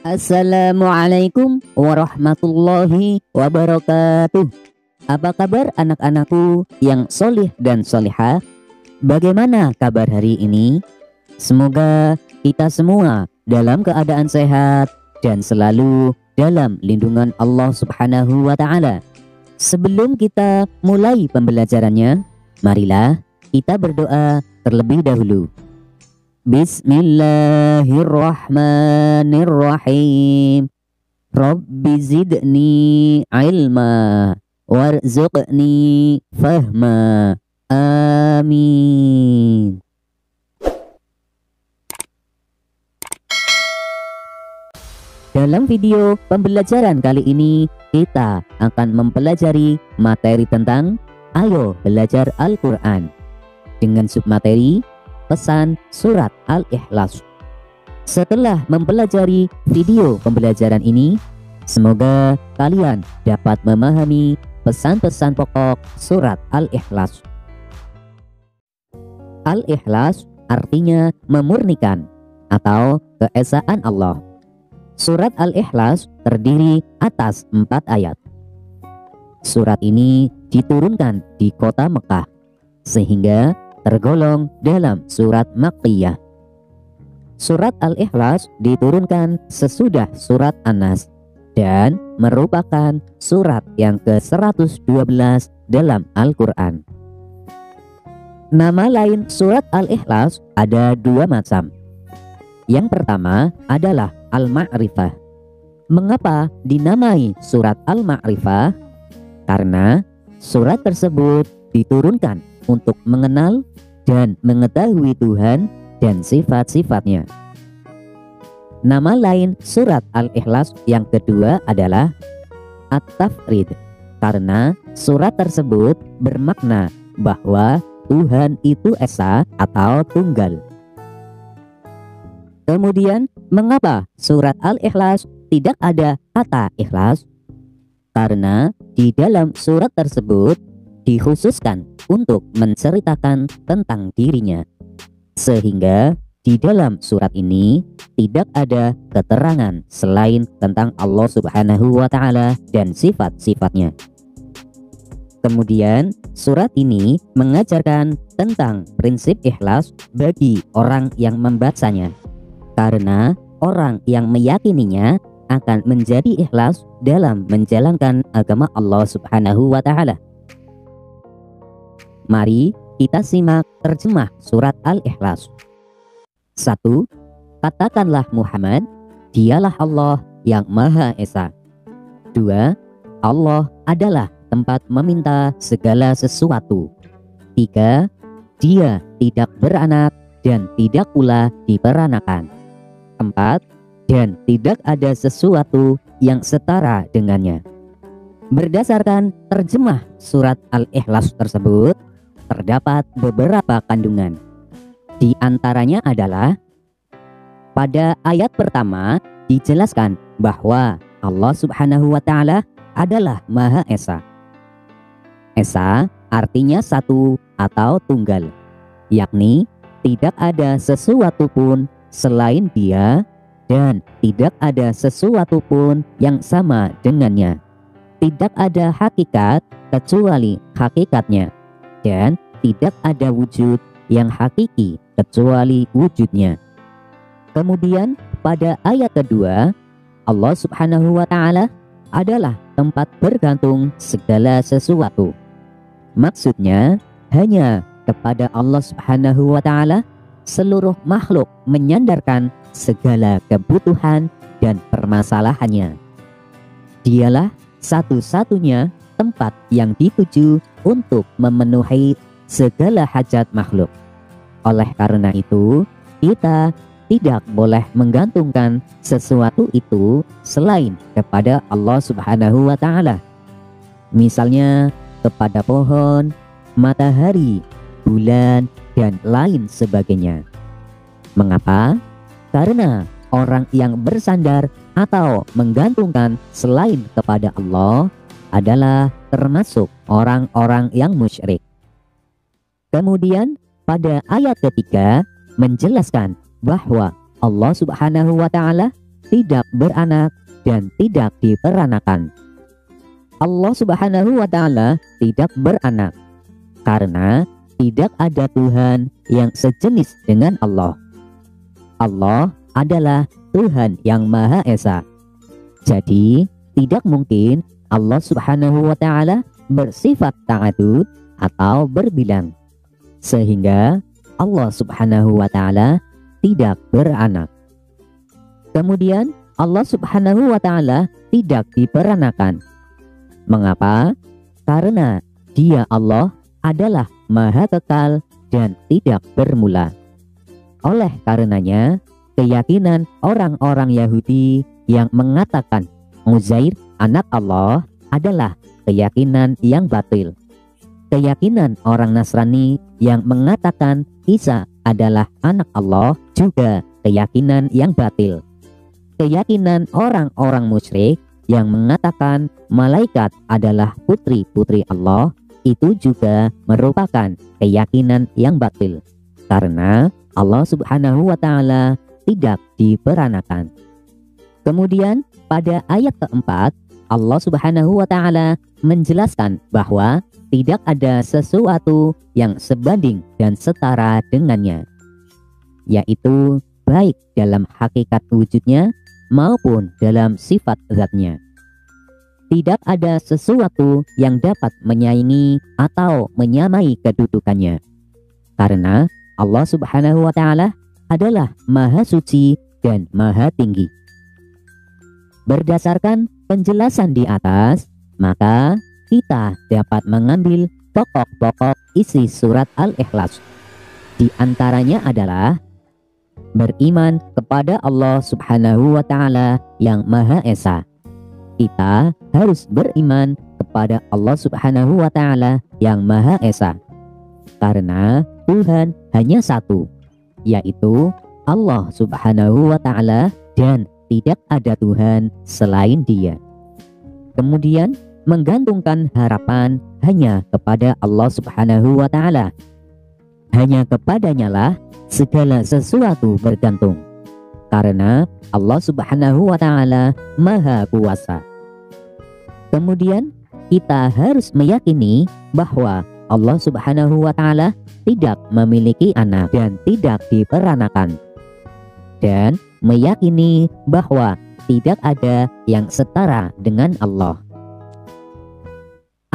Assalamualaikum warahmatullahi wabarakatuh. Apa kabar anak-anakku yang solih dan solihah? Bagaimana kabar hari ini? Semoga kita semua dalam keadaan sehat dan selalu dalam lindungan Allah Subhanahu wa Ta'ala. Sebelum kita mulai pembelajarannya, marilah kita berdoa terlebih dahulu. Bismillahirrahmanirrahim. Rabbi zidni ilma warzuqni fahma. Amin. Dalam video pembelajaran kali ini kita akan mempelajari materi tentang Ayo Belajar Al-Quran dengan submateri Pesan Surat Al-Ikhlas. Setelah mempelajari video pembelajaran ini, semoga kalian dapat memahami pesan-pesan pokok Surat Al-Ikhlas. Al-Ikhlas artinya memurnikan atau keesaan Allah. Surat Al-Ikhlas terdiri atas 4 ayat. Surat ini diturunkan di kota Mekah, sehingga tergolong dalam surat Makkiyah. Surat Al-Ikhlas diturunkan sesudah surat An-Nas dan merupakan surat yang ke-112 dalam Al-Quran. Nama lain surat Al-Ikhlas ada 2 macam. Yang pertama adalah Al-Ma'rifah. Mengapa dinamai surat Al-Ma'rifah? Karena surat tersebut diturunkan untuk mengenal dan mengetahui Tuhan dan sifat-sifatnya. Nama lain surat Al-Ikhlas yang kedua adalah At-Tafrid, karena surat tersebut bermakna bahwa Tuhan itu esa atau tunggal. Kemudian, mengapa surat Al-Ikhlas tidak ada kata ikhlas? Karena di dalam surat tersebut dikhususkan untuk menceritakan tentang dirinya, sehingga di dalam surat ini tidak ada keterangan selain tentang Allah Subhanahu wa Ta'ala dan sifat-sifatnya. Kemudian surat ini mengajarkan tentang prinsip ikhlas bagi orang yang membacanya, karena orang yang meyakininya akan menjadi ikhlas dalam menjalankan agama Allah Subhanahu wa Ta'ala. Mari kita simak terjemah surat Al-Ikhlas. 1. Katakanlah Muhammad, dialah Allah yang Maha Esa. 2. Allah adalah tempat meminta segala sesuatu. 3. Dia tidak beranak dan tidak pula diperanakan. 4. Dan tidak ada sesuatu yang setara dengannya. Berdasarkan terjemah surat Al-Ikhlas tersebut, terdapat beberapa kandungan. Di antaranya adalah pada ayat pertama dijelaskan bahwa Allah Subhanahu wa Ta'ala adalah Maha Esa. Esa artinya satu atau tunggal, yakni tidak ada sesuatu pun selain Dia dan tidak ada sesuatu pun yang sama dengannya. Tidak ada hakikat kecuali hakikatnya, dan tidak ada wujud yang hakiki kecuali wujudnya. Kemudian pada ayat kedua, Allah Subhanahu wa Ta'ala adalah tempat bergantung segala sesuatu. Maksudnya hanya kepada Allah Subhanahu wa Ta'ala seluruh makhluk menyandarkan segala kebutuhan dan permasalahannya. Dialah satu-satunya tempat yang dituju untuk memenuhi segala hajat makhluk. Oleh karena itu, kita tidak boleh menggantungkan sesuatu itu selain kepada Allah Subhanahu wa Ta'ala. Misalnya kepada pohon, matahari, bulan, dan lain sebagainya. Mengapa? Karena orang yang bersandar atau menggantungkan selain kepada Allah adalah termasuk orang-orang yang musyrik. Kemudian pada ayat ketiga menjelaskan bahwa Allah Subhanahu wa Ta'ala tidak beranak dan tidak diperanakan. Allah Subhanahu wa Ta'ala tidak beranak karena tidak ada Tuhan yang sejenis dengan Allah. Allah adalah Tuhan yang Maha Esa. Jadi tidak mungkin Allah Subhanahu wa Ta'ala bersifat ta'adud atau berbilang, sehingga Allah Subhanahu wa Ta'ala tidak beranak. Kemudian Allah Subhanahu wa Ta'ala tidak diperanakan. Mengapa? Karena Dia Allah adalah Maha Kekal dan tidak bermula. Oleh karenanya, keyakinan orang-orang Yahudi yang mengatakan Uzair anak Allah adalah keyakinan yang batil. Keyakinan orang Nasrani yang mengatakan Isa adalah anak Allah juga keyakinan yang batil. Keyakinan orang-orang musyrik yang mengatakan malaikat adalah putri-putri Allah itu juga merupakan keyakinan yang batil, karena Allah Subhanahu wa Ta'ala tidak diperanakan. Kemudian pada ayat keempat, Allah Subhanahu wa Ta'ala menjelaskan bahwa tidak ada sesuatu yang sebanding dan setara dengannya, yaitu baik dalam hakikat wujudnya maupun dalam sifat zatnya. Tidak ada sesuatu yang dapat menyaingi atau menyamai kedudukannya, karena Allah Subhanahu wa Ta'ala adalah Maha Suci dan Maha Tinggi. Berdasarkan penjelasan di atas, maka kita dapat mengambil pokok-pokok isi surat Al-Ikhlas. Di antaranya adalah beriman kepada Allah Subhanahu wa Ta'ala yang Maha Esa. Kita harus beriman kepada Allah Subhanahu wa Ta'ala yang Maha Esa, karena Tuhan hanya satu, yaitu Allah Subhanahu wa Ta'ala, dan tidak ada Tuhan selain Dia. Kemudian menggantungkan harapan hanya kepada Allah Subhanahu wa Ta'ala. Hanya kepadanya lah segala sesuatu bergantung, karena Allah Subhanahu wa Ta'ala Maha Kuasa. Kemudian kita harus meyakini bahwa Allah Subhanahu wa Ta'ala tidak memiliki anak dan tidak diperanakan, dan meyakini bahwa tidak ada yang setara dengan Allah.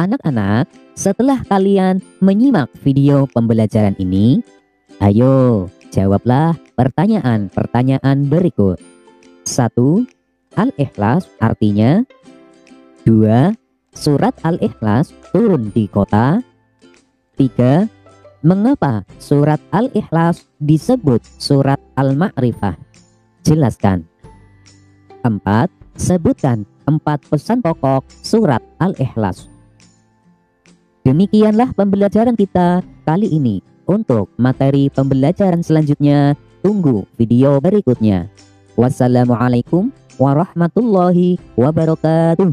Anak-anak, setelah kalian menyimak video pembelajaran ini, ayo jawablah pertanyaan-pertanyaan berikut. 1. Al-Ikhlas artinya? 2. Surat Al-Ikhlas turun di kota? 3. Mengapa surat Al-Ikhlas disebut surat Al-Ma'rifah? Jelaskan. 4. Sebutkan 4 pesan pokok surat Al-Ikhlas. Demikianlah pembelajaran kita kali ini. Untuk materi pembelajaran selanjutnya, tunggu video berikutnya. Wassalamualaikum warahmatullahi wabarakatuh.